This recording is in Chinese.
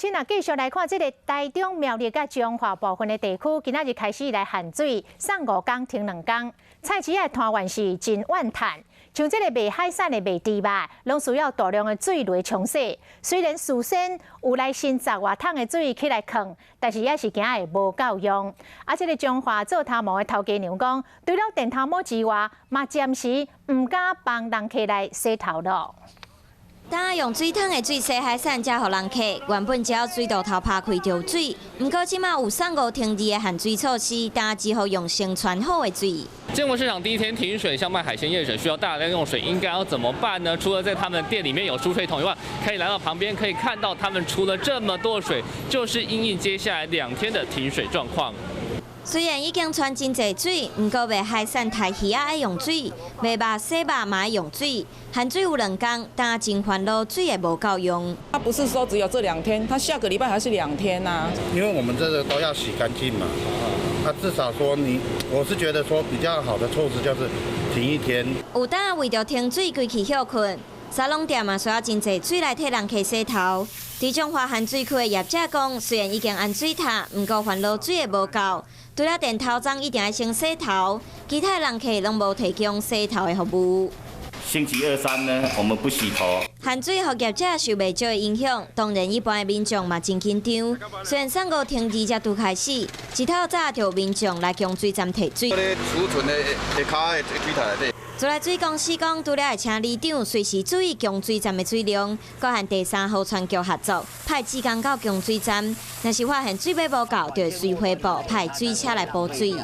请啊，继续来看这个台中、苗栗甲彰化部分的地区，今仔日开始来限水，送5天停2天。菜市的摊源是真怨叹，像这个卖海产的、卖猪肉，拢需要大量的水来冲洗。虽然事先有来新10外桶的水起来放，但是也是惊会无够用。啊，这个彰化做头毛的头家娘讲，除了电头毛之外，嘛暂时唔敢帮人客来洗头咯。 当用水桶的水洗海产，才互人客。原本只要水道头拍开就有水，不过即马有3、5停2的限水措施，大家只好用先传好的水。建国市场第一天停水，像卖海鲜业者需要大量用水，应该要怎么办呢？除了在他们店里面有输水桶以外，可以来到旁边可以看到他们出了这么多水，就是因应接下来2天的停水状况。 虽然已经传真济水，不过卖海产、台鱼仔爱用水，卖肉、洗肉嘛爱用水。限水有2天，但真烦恼水也无够用。它不是说只有这2天，它下个礼拜还是2天呐、因为我们这个都要洗干净嘛，至少说我是觉得说比较好的措施就是停1天。有当为着停水规气休困，沙龙店嘛需要真济水来替人客洗头。伫彰化限水区的业者讲，虽然已经安水塔，不过烦恼水也无够。 除了电头早一定要先洗头，其他人客拢无提供洗头的服务。星期2、3呢，我们不洗头。限水互业者受袂少的影响，当然一般的民众嘛真紧张。虽然3、5停2才拄开始，一透早就有民众来供水站提水。储存的下骹的水塔内底。 自来水公司讲，除了会请里长随时注意供水站的水量，佮和第3号船局合作，派职工到供水站，若是发现水尾无够，就会随回报派水车来补水。